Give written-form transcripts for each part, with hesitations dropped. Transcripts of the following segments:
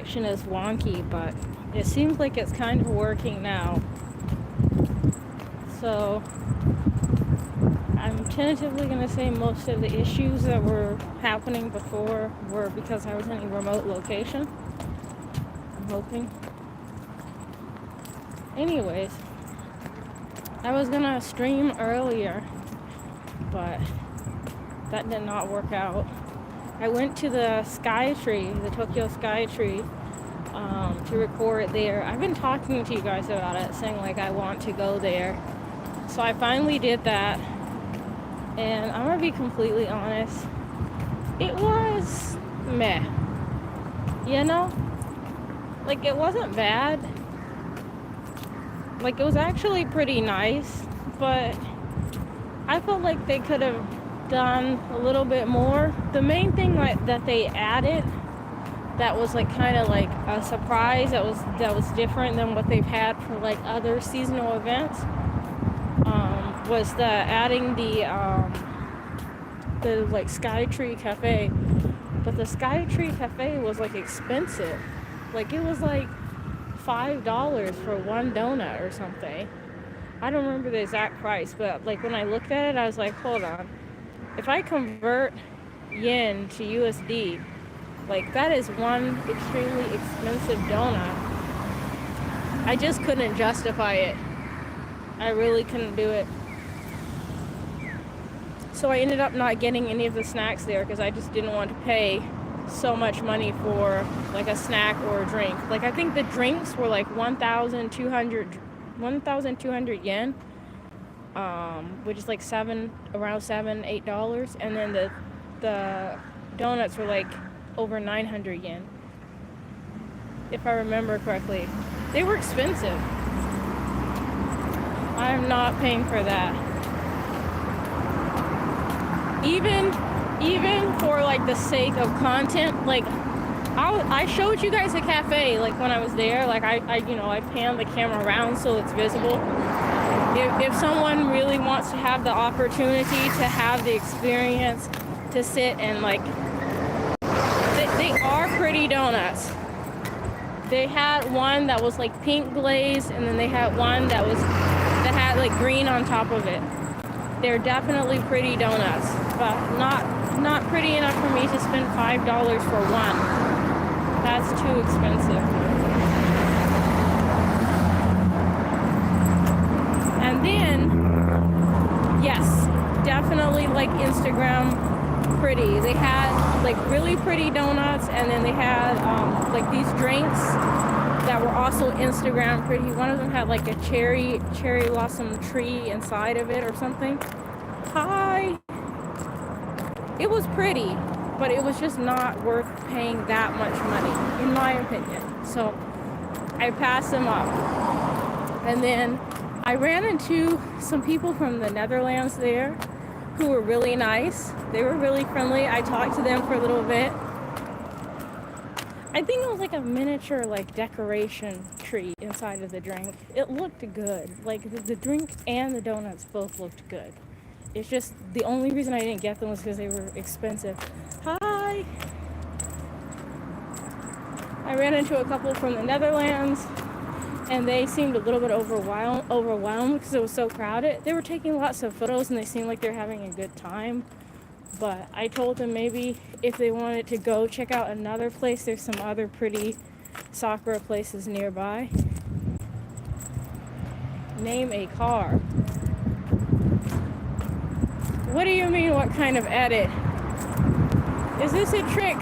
connection is wonky, but it seems like it's kind of working now. So I'm tentatively going to say most of the issues that were happening before were because I was in a remote location. I'm hoping. Anyways, I was going to stream earlier, but that did not work out. I went to the Skytree, the Tokyo Skytree, to record there. I've been talking to you guys about it, saying like I want to go there. So I finally did that. And I'm gonna be completely honest, it was meh. You know? Like, it wasn't bad. Like, it was actually pretty nice, but I felt like they could have done a little bit more. The main thing that they added that was like kind of like a surprise that was different than what they've had for like other seasonal events was the adding the like Skytree Cafe. But the Skytree Cafe was like expensive. Like, it was like $5 for one donut or something. I don't remember the exact price, but like when I looked at it, I was like, hold on. If I convert yen to USD, like, that is one extremely expensive donut. I just couldn't justify it. I really couldn't do it. So I ended up not getting any of the snacks there because I just didn't want to pay so much money for like a snack or a drink. Like, I think the drinks were like 1,200 yen, which is like around $7-8, and then the donuts were like over 900 yen, if I remember correctly. They were expensive. I'm not paying for that. Even for like the sake of content, like I showed you guys a cafe like when I was there. Like I panned the camera around so it's visible. If someone really wants to have the opportunity to have the experience to sit and like, they are pretty donuts. They had one that was like pink glazed, and then they had one that had like green on top of it. They're definitely pretty donuts, but not pretty enough for me to spend $5 for one. That's too expensive. And then, yes, definitely like Instagram pretty. They had like really pretty donuts, and then they had like these drinks that were also Instagram pretty. One of them had like a cherry blossom tree inside of it or something. Hi. It was pretty, but it was just not worth paying that much money, in my opinion. So I passed them up. And then I ran into some people from the Netherlands there who were really nice. They were really friendly. I talked to them for a little bit. I think it was like a miniature like decoration tree inside of the drink. It looked good. Like the drink and the donuts both looked good. It's just the only reason I didn't get them was because they were expensive. Hi! I ran into a couple from the Netherlands, and they seemed a little bit overwhelmed because it was so crowded. They were taking lots of photos, and they seemed like they were having a good time. But I told them maybe if they wanted to go check out another place, there's some other pretty sakura places nearby. Name a car. What do you mean, what kind of edit? Is this a trick?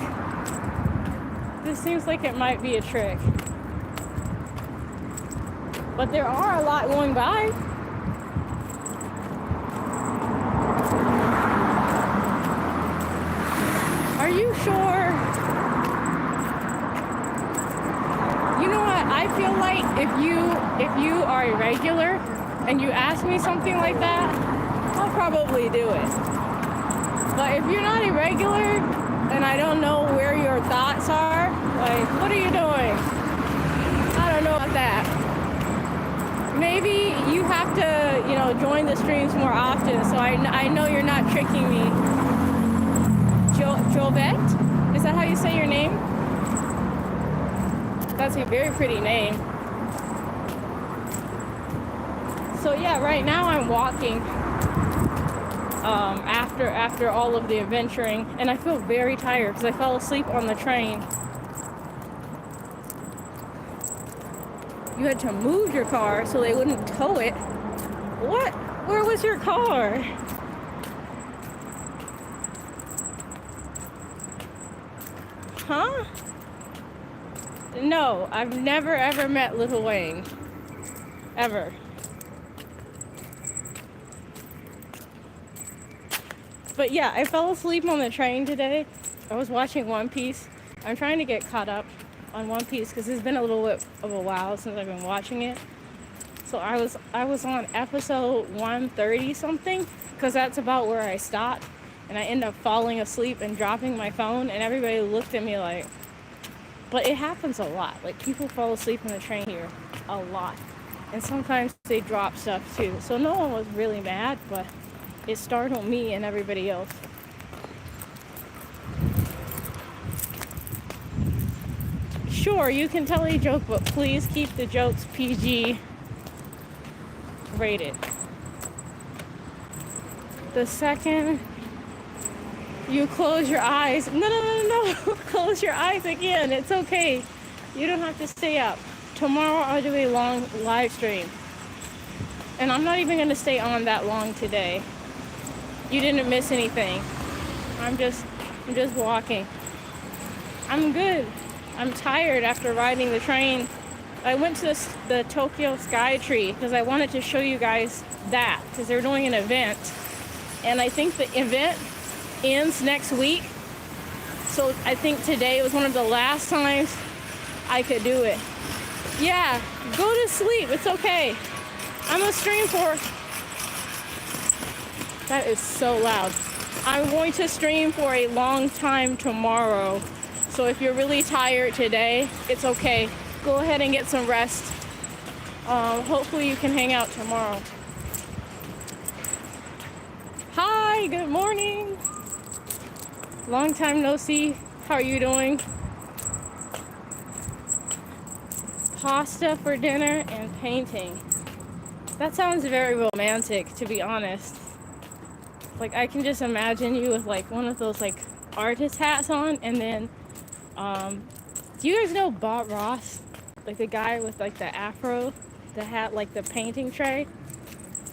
This seems like it might be a trick. But there are a lot going by. Are you sure? You know what? I feel like if you are a regular and you ask me something like that, I'll probably do it. But if you're not a regular and I don't know where your thoughts are, like, what are you doing? I don't know about that. Maybe you have to, join the streams more often so I know you're not tricking me. Jovette? Is that how you say your name? That's a very pretty name. So yeah, right now I'm walking after all of the adventuring, and I feel very tired because I fell asleep on the train. You had to move your car so they wouldn't tow it. What? Where was your car? Huh? No, I've never ever met Little Wayne. Ever. But yeah, I fell asleep on the train today. I was watching One Piece. I'm trying to get caught up on One Piece because it's been a little bit of a while since I've been watching it. So I was on episode 130 something because that's about where I stopped, and I ended up falling asleep and dropping my phone, and everybody looked at me like, but it happens a lot. Like, people fall asleep on the train here a lot, and sometimes they drop stuff too. So no one was really mad, but it startled me and everybody else. Sure, you can tell a joke, but please keep the jokes PG rated. The second you close your eyes, no, close your eyes again. It's okay. You don't have to stay up. Tomorrow I'll do a long live stream. And I'm not even going to stay on that long today. You didn't miss anything. I'm just walking. I'm good. I'm tired after riding the train. I went to the Tokyo Sky Tree because I wanted to show you guys that because they're doing an event. And I think the event ends next week. So I think today was one of the last times I could do it. Yeah, go to sleep. It's okay. I'm a stream for... That is so loud. I'm going to stream for a long time tomorrow. So if you're really tired today, it's okay. Go ahead and get some rest. Hopefully you can hang out tomorrow. Hi, good morning. Long time no see. How are you doing? Pasta for dinner and painting. That sounds very romantic, to be honest. Like, I can just imagine you with like one of those like artist hats on, and then do you guys know Bob Ross? Like the guy with like the afro that had like the painting tray,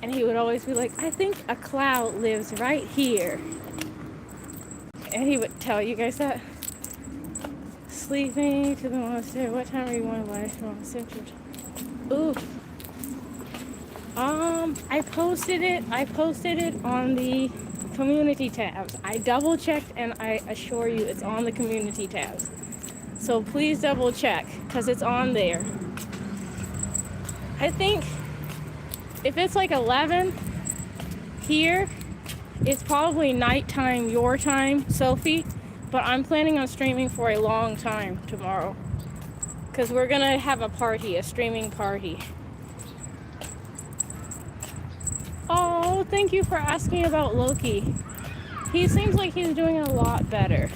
and he would always be like, I think a cloud lives right here, and he would tell you guys that. Sleeping to the monastery. What time are you going to live from Central? Ooh. I posted it on the community tabs. I double checked, and I assure you it's on the community tabs. So please double check because it's on there. I think if it's like 11 here, it's probably nighttime your time, Sophie. But I'm planning on streaming for a long time tomorrow because we're gonna have a party, a streaming party. Oh, thank you for asking about Loki. He seems like he's doing a lot better.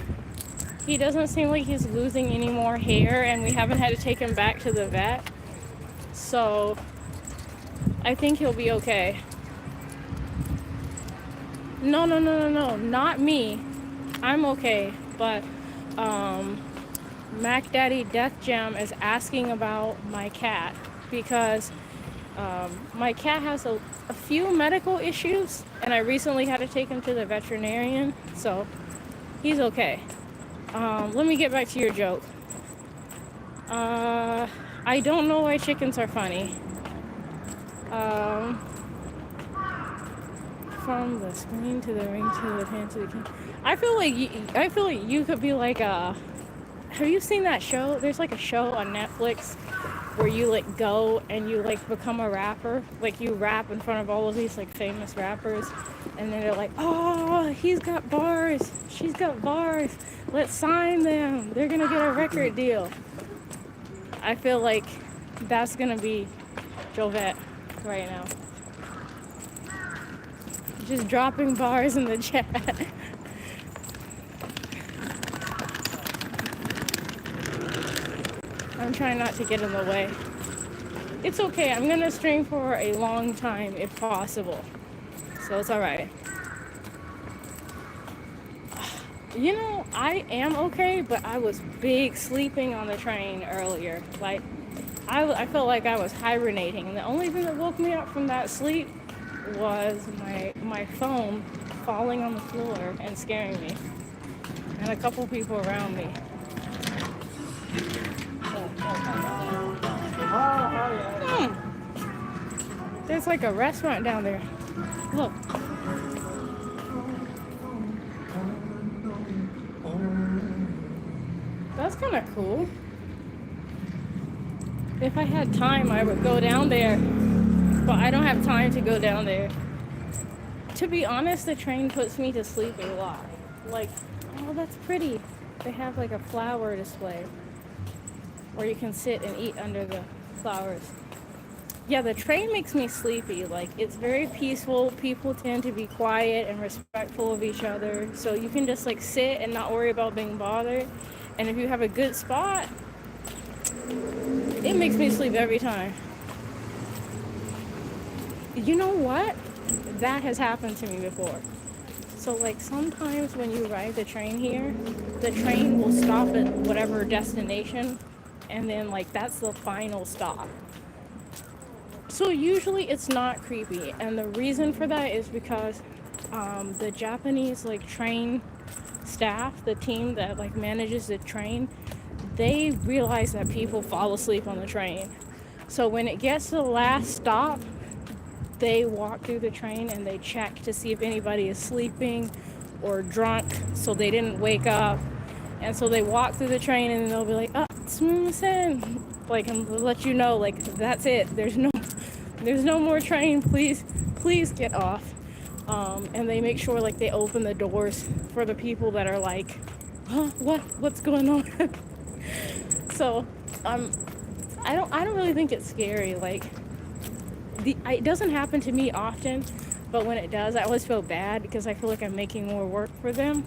He doesn't seem like he's losing any more hair, and we haven't had to take him back to the vet. So I think he'll be okay. No, not me. I'm okay, but Mac Daddy Death Jam is asking about my cat because my cat has a few medical issues, and I recently had to take him to the veterinarian, so he's okay. Let me get back to your joke. I don't know why chickens are funny. From the screen to the ring to the hand to the king. I feel like you could be like a... Have you seen that show? There's like a show on Netflix where you like go and you like become a rapper. Like you rap in front of all of these like famous rappers, and then they're like, oh, he's got bars, she's got bars, let's sign them, they're gonna get a record deal. I feel like that's gonna be Jovette right now. Just dropping bars in the chat. I'm trying not to get in the way. It's okay. I'm gonna stream for a long time if possible. So it's alright. You know, I am okay, but I was big sleeping on the train earlier. Like, I felt like I was hibernating. And the only thing that woke me up from that sleep was my phone falling on the floor and scaring me. And a couple people around me. There's like a restaurant down there. Look. That's kind of cool. If I had time, I would go down there. But I don't have time to go down there. To be honest, the train puts me to sleep a lot. Like, oh, that's pretty. They have like a flower display where you can sit and eat under the flowers. Yeah, the train makes me sleepy. Like, it's very peaceful. People tend to be quiet and respectful of each other. So you can just like sit and not worry about being bothered. And if you have a good spot, it makes me sleep every time. You know what? That has happened to me before. So like sometimes when you ride the train here, the train will stop at whatever destination, and then like that's the final stop. So usually it's not creepy, and the reason for that is because the Japanese like train staff, the team that like manages the train, they realize that people fall asleep on the train. So when it gets to the last stop, they walk through the train and they check to see if anybody is sleeping or drunk, so they didn't wake up. And so they walk through the train and then they'll be like, oh, sumimasen, like, and they'll let you know, like, that's it. There's no more train. Please get off. And they make sure like they open the doors for the people that are like, huh, what's going on? So I don't really think it's scary. Like, it doesn't happen to me often, but when it does, I always feel bad because I feel like I'm making more work for them.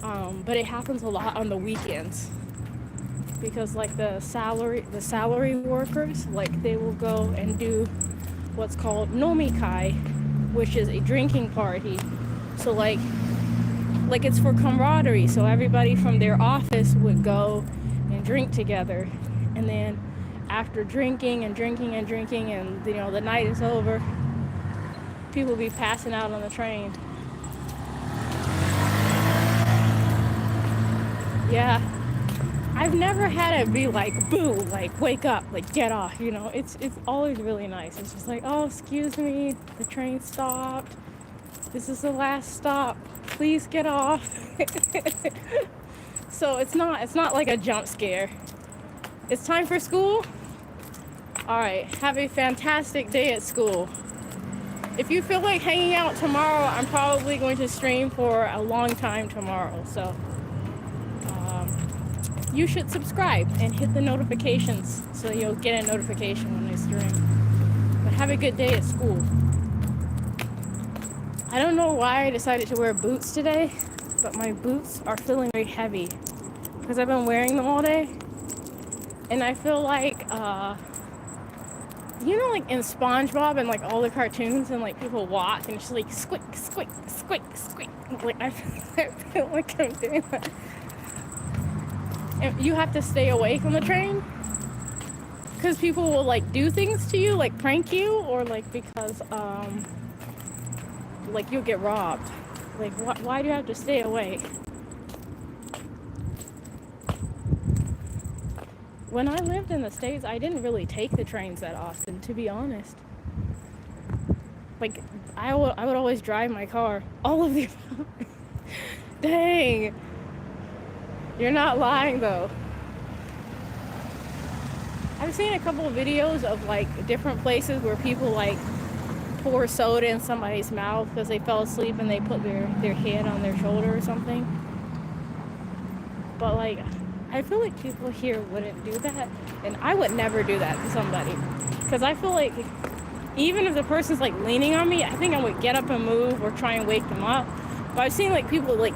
But it happens a lot on the weekends because like the salary workers, like they will go and do what's called nomikai, which is a drinking party. So like it's for camaraderie. So everybody from their office would go and drink together, and then after drinking and you know the night is over, people will be passing out on the train. Yeah, I've never had it be like, boo, like wake up, like get off, you know. It's always really nice. It's just like, oh, excuse me, the train stopped, this is the last stop, please get off. So it's not like a jump scare. It's time for school. All right, have a fantastic day at school. If you feel like hanging out tomorrow, I'm probably going to stream for a long time tomorrow. So you should subscribe and hit the notifications so you'll get a notification when I stream. But have a good day at school. I don't know why I decided to wear boots today, but my boots are feeling very heavy because I've been wearing them all day. And I feel like, you know, like in SpongeBob and like all the cartoons and like people walk and it's just like squick, squick, squick, squick. Like I feel like I'm doing that. And you have to stay away from the train because people will like do things to you, like prank you, or like because like you'll get robbed. Like why do you have to stay away? When I lived in the States, I didn't really take the trains that often, to be honest. Like, I would always drive my car. All of the... Dang. You're not lying, though. I've seen a couple of videos of, like, different places where people, like, pour soda in somebody's mouth because they fell asleep and they put their head on their shoulder or something. But, like... I feel like people here wouldn't do that, and I would never do that to somebody, because I feel like even if the person's like leaning on me, I think I would get up and move or try and wake them up. But I've seen like people like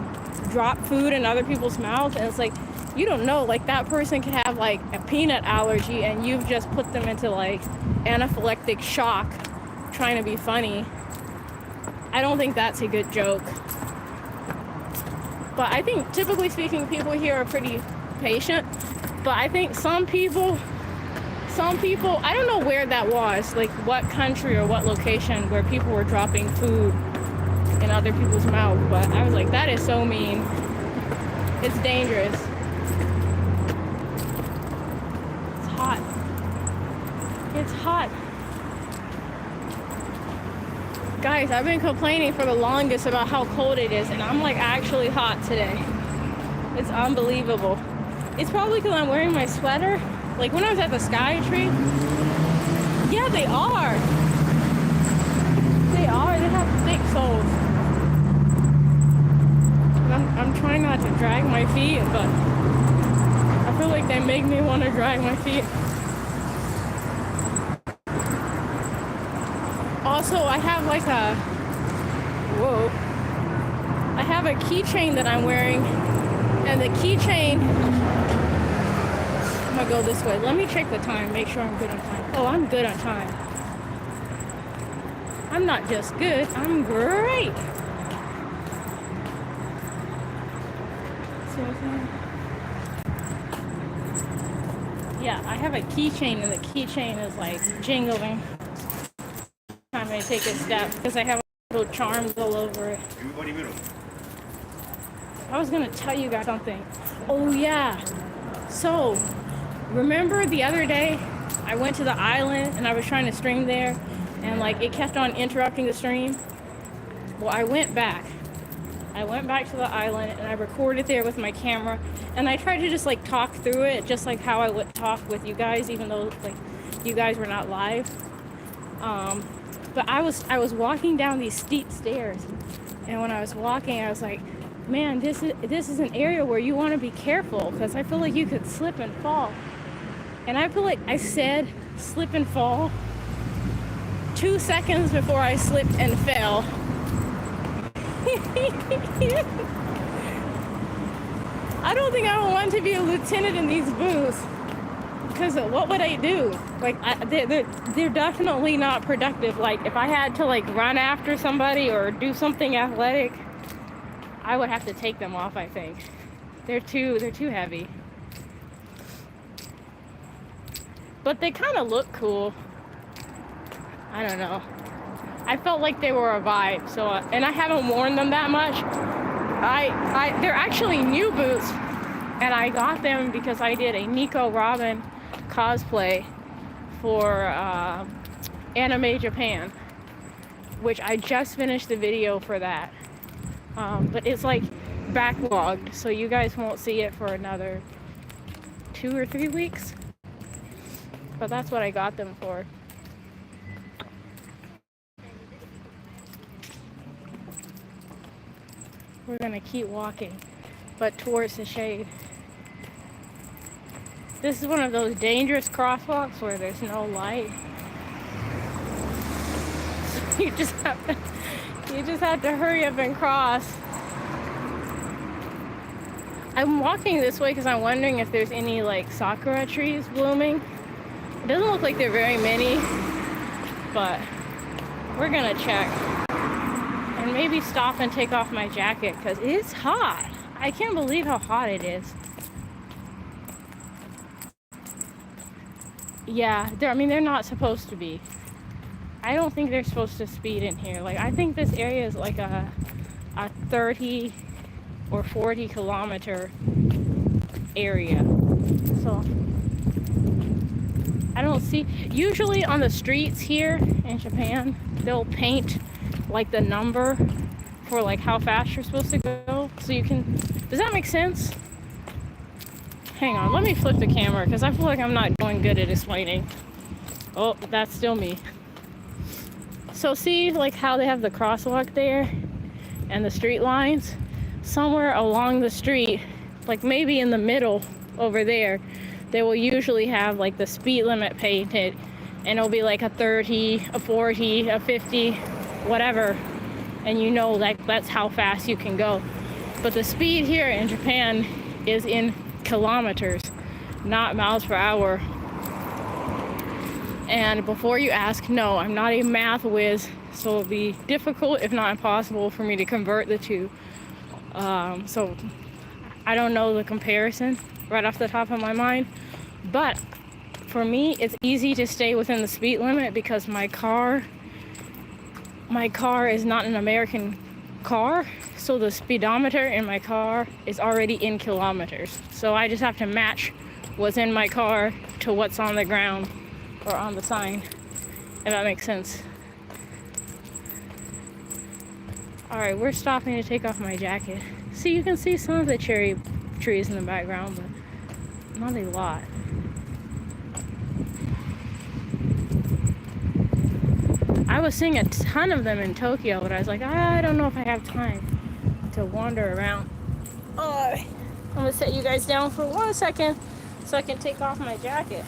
drop food in other people's mouths, and it's like, you don't know, like that person could have like a peanut allergy and you've just put them into like anaphylactic shock trying to be funny. I don't think that's a good joke. But I think typically speaking, people here are pretty patient. But I think some people, I don't know where that was, like what country or what location where people were dropping food in other people's mouths. But I was like, that is so mean. It's dangerous. It's hot. It's hot. Guys, I've been complaining for the longest about how cold it is, and I'm like actually hot today. It's unbelievable. It's probably because I'm wearing my sweater. Like when I was at the Sky Tree. Yeah, they are. They are. They have thick soles. I'm trying not to drag my feet, but I feel like they make me want to drag my feet. Also, I have like a, I have a keychain that I'm wearing, and the keychain, I'm gonna go this way. Let me check the time, make sure I'm good on time. Oh, I'm good on time. I'm not just good, I'm great. Yeah, I have a keychain, and the keychain is like jingling time I take a step because I have little charms all over it. I was gonna tell you guys something. Oh yeah. So remember the other day I went to the island and I was trying to stream there and like it kept on interrupting the stream? Well, I went back to the island and I recorded there with my camera and I tried to just like talk through it just like how I would talk with you guys, even though like you guys were not live. But I was walking down these steep stairs, and when I was walking I was like, man, this is an area where you want to be careful because I feel like you could slip and fall. And I feel like I said slip and fall 2 seconds before I slipped and fell. I don't think I would want to be a lieutenant in these booths, because what would I do? Like they're definitely not productive. Like if I had to like run after somebody or do something athletic, I would have to take them off, I think. They're too heavy. But they kind of look cool. I don't know. I felt like they were a vibe, so and I haven't worn them that much. They're actually new boots, and I got them because I did a Nico Robin cosplay for Anime Japan, which I just finished the video for that. But it's like backlogged, so you guys won't see it for another 2 or 3 weeks. But that's what I got them for. We're gonna keep walking, but towards the shade. This is one of those dangerous crosswalks where there's no light. You just have to hurry up and cross. I'm walking this way because I'm wondering if there's any like sakura trees blooming. It doesn't look like there are very many, but we're gonna check. And maybe stop and take off my jacket because it's hot. I can't believe how hot it is. Yeah, they're not supposed to be. I don't think they're supposed to speed in here. Like, I think this area is like a 30 or 40 kilometer area. So I don't see, usually on the streets here in Japan, they'll paint like the number for like how fast you're supposed to go, so you can, does that make sense? Hang on, let me flip the camera because I feel like I'm not doing good at explaining. Oh, that's still me. So see like how they have the crosswalk there and the street lines? Somewhere along the street, like maybe in the middle over there, they will usually have like the speed limit painted, and it'll be like a 30, a 40, a 50, whatever, and you know like that's how fast you can go. But the speed here in Japan is in kilometers, not miles per hour. And before you ask, no, I'm not a math whiz, so it'll be difficult, if not impossible, for me to convert the two. So I don't know the comparison right off the top of my mind, but for me, it's easy to stay within the speed limit because my car is not an American car, so the speedometer in my car is already in kilometers. So I just have to match what's in my car to what's on the ground or on the sign, if that makes sense. All right, we're stopping to take off my jacket. See, you can see some of the cherry trees in the background, but not a lot. I was seeing a ton of them in Tokyo, but I was like, I don't know if I have time to wander around. Oh, I'm gonna set you guys down for 1 second so I can take off my jacket.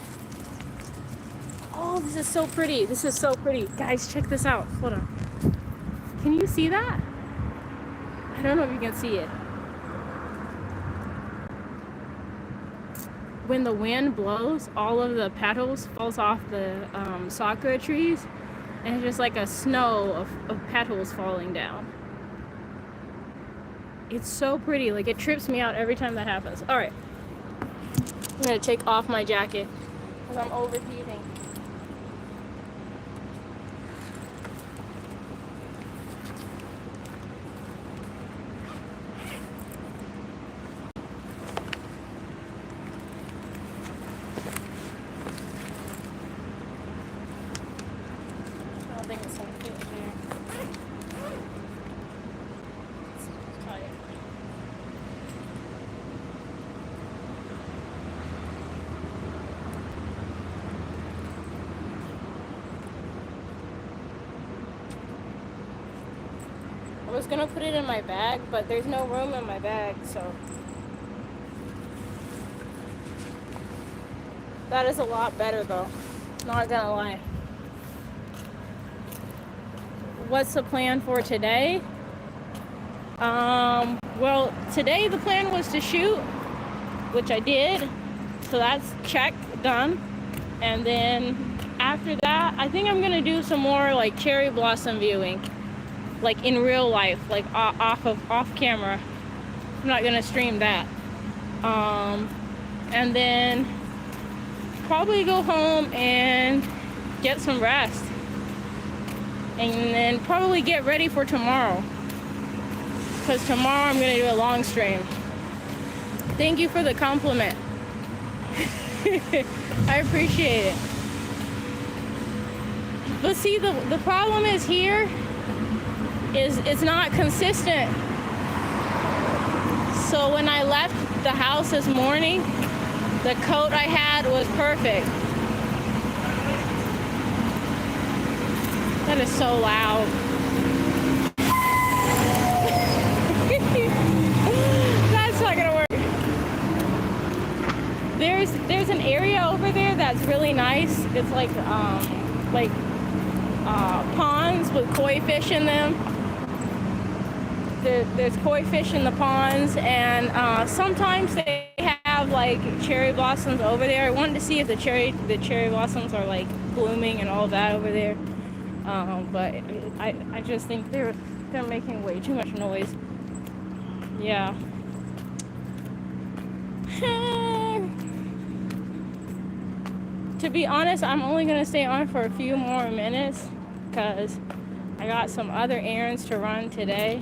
Oh, this is so pretty. This is so pretty. Guys, check this out. Hold on. Can you see that? I don't know if you can see it. When the wind blows, all of the petals falls off the sakura trees, and it's just like a snow of petals falling down. It's so pretty. Like, it trips me out every time that happens. All right. I'm gonna take off my jacket because I'm overheating. I was gonna put it in my bag, but there's no room in my bag, so that is a lot better though, not gonna lie. What's the plan for today? Well, today the plan was to shoot, which I did, so that's check, done. And then after that, I think I'm gonna do some more like cherry blossom viewing, like in real life, like off camera. I'm not gonna stream that. And then probably go home and get some rest, and then probably get ready for tomorrow, because tomorrow I'm gonna do a long stream. Thank you for the compliment. I appreciate it. But see, the problem is here is it's not consistent. So when I left the house this morning, the coat I had was perfect. That is so loud. That's not gonna work. There's an area over there that's really nice. It's like ponds with koi fish in them. There's koi fish in the ponds, and sometimes they have like cherry blossoms over there. I wanted to see if the cherry blossoms are like blooming and all that over there, but I just think they're making way too much noise. Yeah. To be honest, I'm only gonna stay on for a few more minutes because I got some other errands to run today.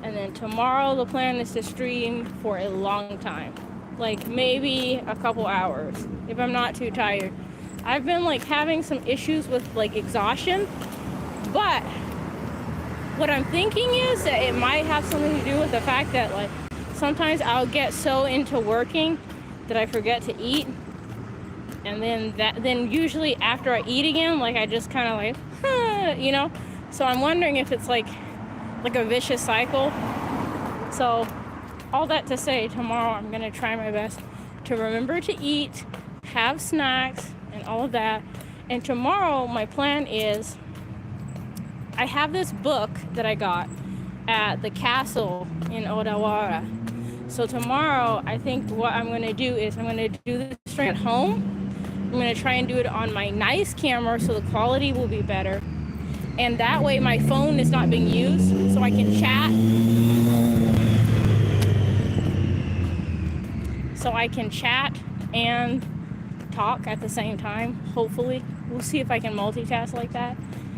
And then tomorrow the plan is to stream for a long time, like maybe a couple hours if I'm not too tired. I've been like having some issues with like exhaustion, but what I'm thinking is that it might have something to do with the fact that like sometimes I'll get so into working that I forget to eat, and then usually after I eat again, like I just kind of like, you know. So I'm wondering if it's like a vicious cycle. So all that to say, tomorrow I'm gonna try my best to remember to eat, have snacks and all of that. And tomorrow my plan is, I have this book that I got at the castle in Odawara, So tomorrow, I think what I'm going to do is I'm going to do the stream at home. I'm going to try and do it on my nice camera so the quality will be better. And that way my phone is not being used, so I can chat. So I can chat and talk at the same time, hopefully. We'll see if I can multitask like that.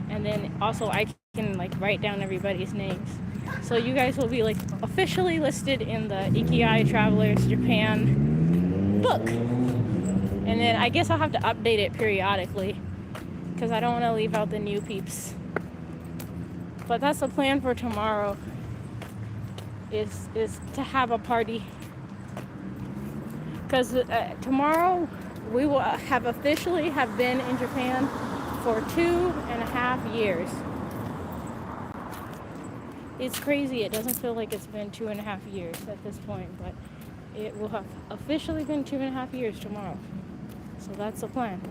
And then also I can like write down everybody's names. So you guys will be like officially listed in the Ikigaitravelers Japan book. And then I guess I'll have to update it periodically because I don't want to leave out the new peeps. But that's the plan for tomorrow, is to have a party. Because tomorrow we will have officially have been in Japan for 2.5 years. It's crazy. It doesn't feel like it's been 2.5 years at this point, but it will have officially been 2.5 years tomorrow. So that's the plan.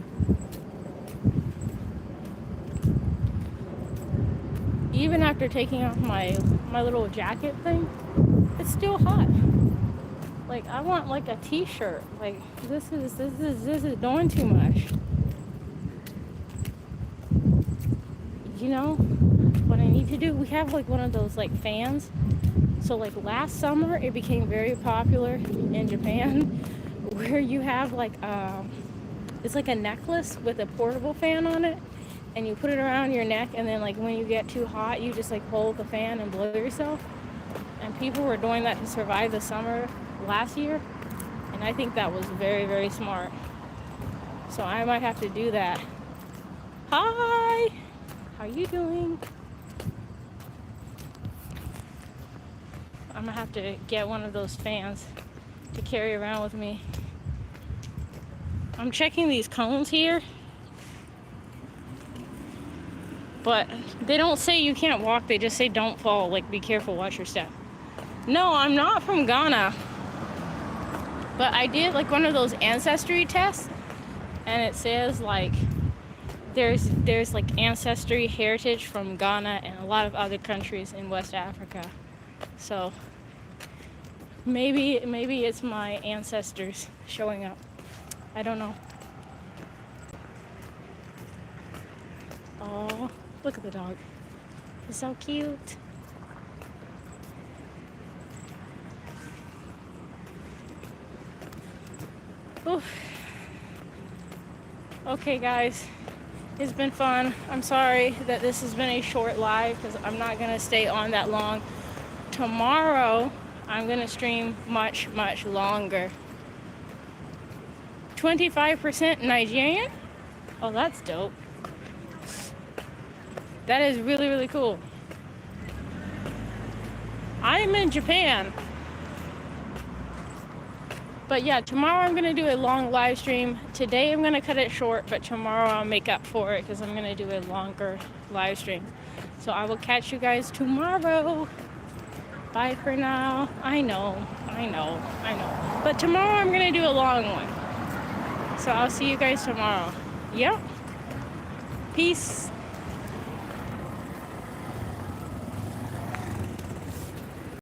Even after taking off my little jacket thing, it's still hot. Like I want like a t-shirt. Like this is doing too much. You know what I need to do? We have like one of those like fans. So like last summer it became very popular in Japan where you have like it's like a necklace with a portable fan on it, and you put it around your neck, and then like when you get too hot you just like hold the fan and blow yourself. And people were doing that to survive the summer last year, and I think that was very, very smart. So I might have to do that. Hi, how you doing? I'm gonna have to get one of those fans to carry around with me. I'm checking these cones here, but they don't say you can't walk, they just say don't fall, like be careful, watch your step. No, I'm not from Ghana, but I did like one of those ancestry tests, and it says like there's like ancestry heritage from Ghana and a lot of other countries in West Africa. So maybe it's my ancestors showing up. I don't know. Oh, look at the dog. He's so cute. Oof. Okay guys, it's been fun. I'm sorry that this has been a short live because I'm not gonna stay on that long. Tomorrow I'm gonna stream much longer. 25% Nigerian? Oh, that's dope. That is really cool. I'm in Japan. But yeah, tomorrow I'm gonna do a long live stream. Today I'm gonna cut it short, but tomorrow I'll make up for it because I'm gonna do a longer live stream. So I will catch you guys tomorrow. Bye for now. I know. But tomorrow I'm gonna do a long one. So I'll see you guys tomorrow. Yep. Peace.